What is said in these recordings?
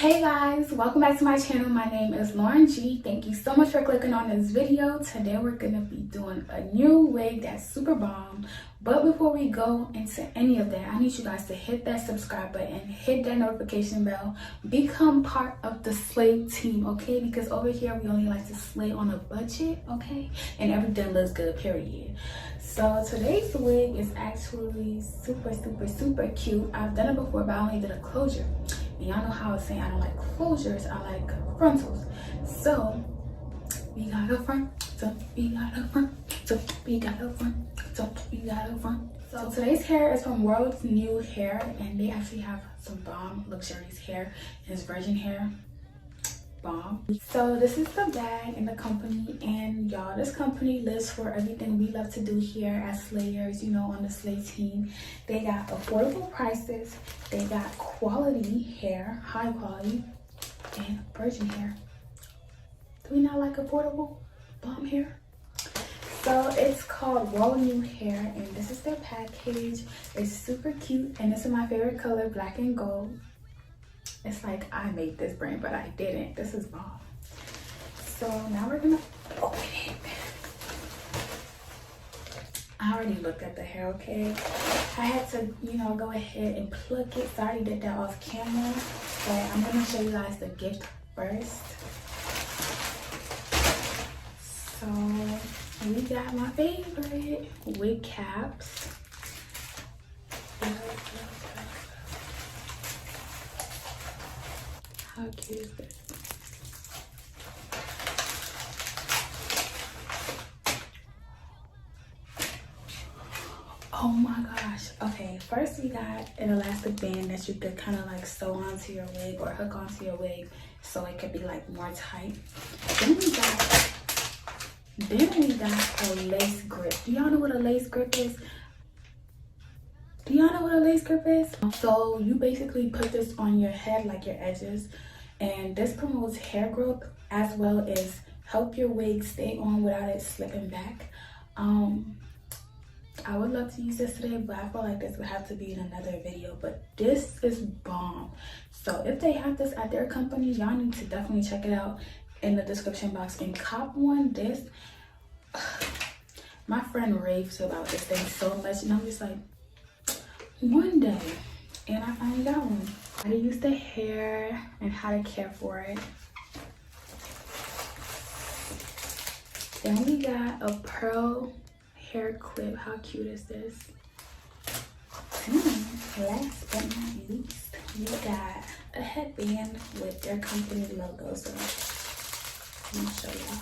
Hey guys, welcome back to my channel. My name is Lauren G. Thank you so much for clicking on this video. Today we're gonna be doing a new wig that's super bomb. But before we go into any of that, I need you guys to hit that subscribe button, hit that notification bell, become part of the slay team, okay? Because over here we only like to slay on a budget, okay? And everything looks good, period. So today's wig is actually super cute. I've done it before, but I only did a closure. And y'all know how I was saying I don't like closures, I like frontals. So we got a front, so we got a front, so we got a front, so we got a front. So today's hair is from WorldNewHair, and they actually have some bomb luxurious hair. It's virgin hair, bomb. So this is the bag and the company, and y'all, this company lives for everything we love to do here as slayers, you know, on the slay team. They got affordable prices, they got quality hair, high quality, and virgin hair. Do we not like affordable bomb hair? So it's called WorldNewHair, and this is their package. It's super cute, and this is my favorite color, black and gold. It's like I made this brand, but I didn't. This is bomb. So now we're gonna open it. I already looked at the hair, okay? I had to, you know, go ahead and pluck it. So I already did that off camera, but I'm gonna show you guys the gift first. So we got my favorite wig caps. How cute is this? Oh my gosh. Okay, first we got an elastic band that you could kind of like sew onto your wig or hook onto your wig so it could be like more tight. Then we got a lace grip. Do y'all know what a lace grip is? Do y'all know what a lace grip is? So you basically put this on your head, like your edges, and this promotes hair growth as well as help your wig stay on without it slipping back. I would love to use this today, but I feel like this would have to be in another video. But this is bomb. So if they have this at their company, y'all need to definitely check it out in the description box and cop one. This, my friend raves about this thing so much, and I'm just like, one day, and I finally got one. How to use the hair and how to care for it. Then we got a pearl hair clip. How cute is this? Last but not least, we got a headband with their company logo. So let me show y'all.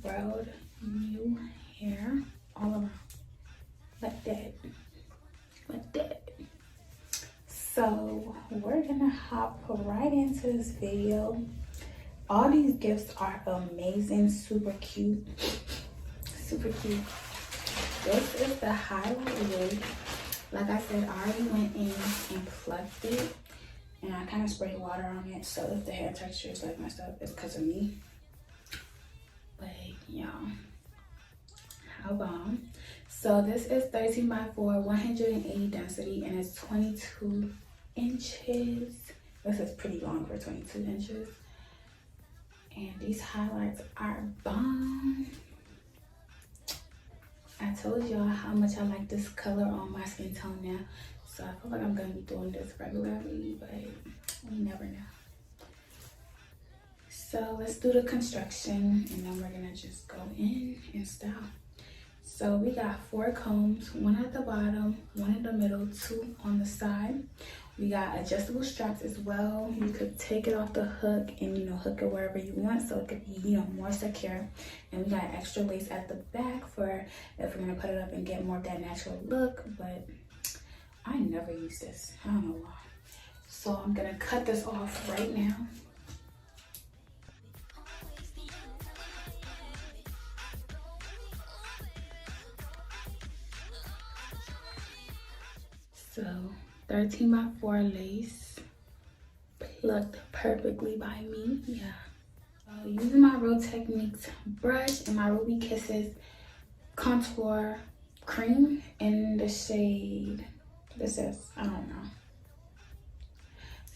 WorldNewHair, all around, like that. So we're gonna hop right into this video. All these gifts are amazing, super cute. This is the highlight wig. Like I said, I already went in and plucked it, and I kind of sprayed water on it, so if the hair texture is like messed up, it's because of me. But y'all, how bomb. So this is 13 by 4, 180 density, and it's 22 inches. This is pretty long for 22 inches. And these highlights are bomb. I told y'all how much I like this color on my skin tone now. So I feel like I'm gonna be doing this regularly, but we never know. So let's do the construction, and then we're gonna just go in and style. So we got 4 combs, 1 at the bottom, 1 in the middle, 2 on the side. We got adjustable straps as well. You could take it off the hook and, you know, hook it wherever you want so it could be, you know, more secure. And we got extra lace at the back for if we're gonna put it up and get more of that natural look, but I never use this. I don't know why. So I'm gonna cut this off right now. So 13 by 4 lace, plucked perfectly by me. Yeah. Using my Real Techniques brush and my Ruby Kisses contour cream, in the shade, this is, I don't know.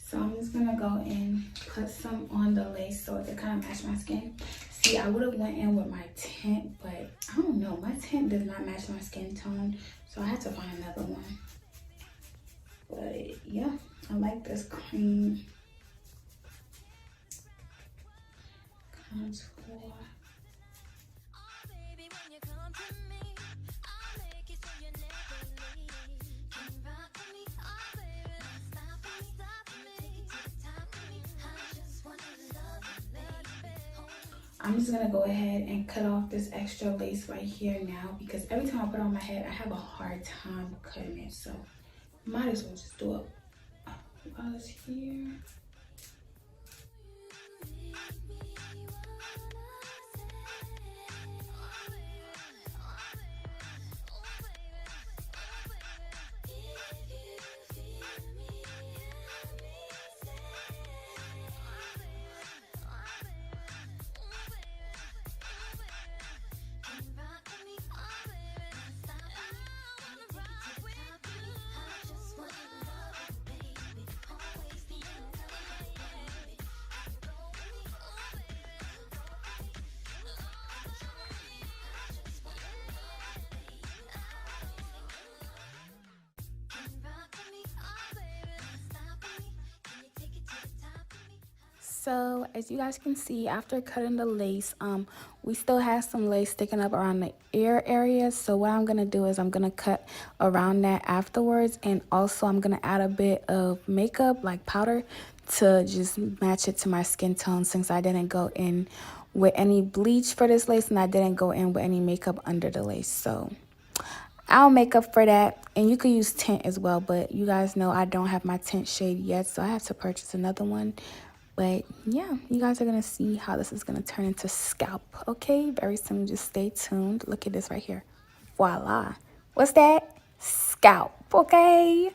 So I'm just gonna go and put some on the lace so it can kind of match my skin. See, I would have went in with my tint, but I don't know, my tint does not match my skin tone, so I had to find another one. But yeah, I like this cream contour. I'm just gonna go ahead and cut off this extra lace right here now, because every time I put it on my head, I have a hard time cutting it. So might as well just do it while it's here. So as you guys can see, after cutting the lace, we still have some lace sticking up around the ear area. So what I'm gonna do is I'm gonna cut around that afterwards, and also I'm gonna add a bit of makeup, like powder, to just match it to my skin tone, since I didn't go in with any bleach for this lace and I didn't go in with any makeup under the lace. So I'll make up for that, and you could use tint as well, but you guys know I don't have my tint shade yet, so I have to purchase another one. But yeah, you guys are gonna see how this is gonna turn into scalp. Okay, very soon. Just stay tuned. Look at this right here. Voila. What's that? Scalp. Okay.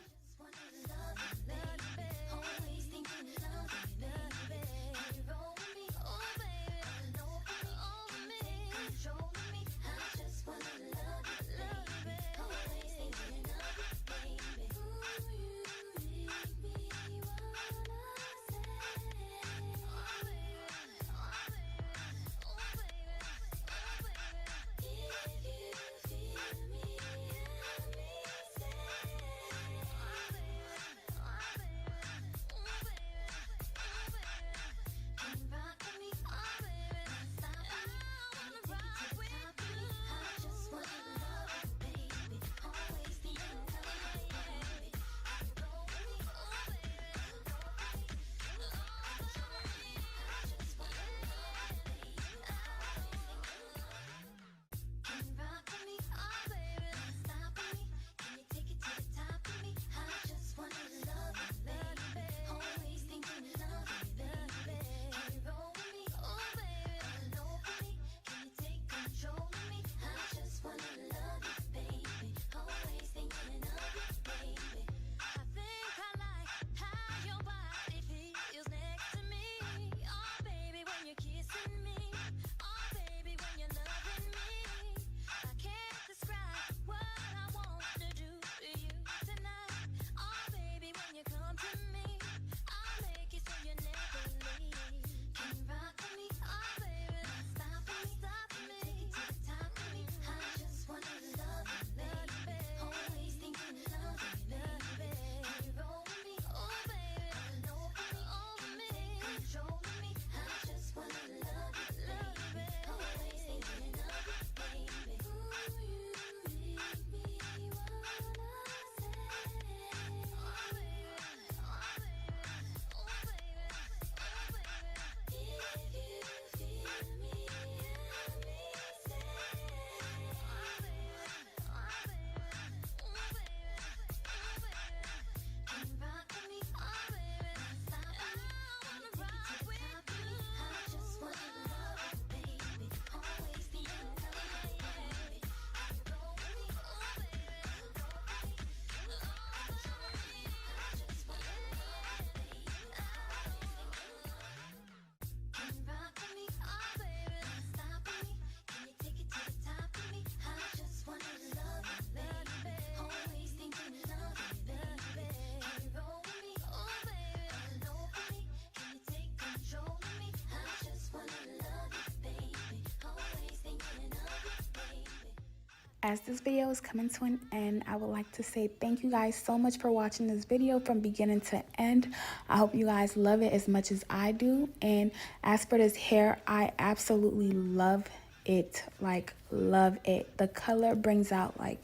as this video is coming to an end, I would like to say thank you guys so much for watching this video from beginning to end. I hope you guys love it as much as I do. And as for this hair, I absolutely love it, like love it. The color brings out like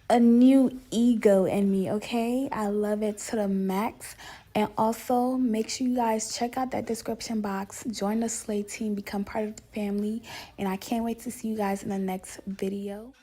a new ego in me, okay? I love it to the max. And also make sure you guys check out that description box, join the Slay team, become part of the family, and I can't wait to see you guys in the next video.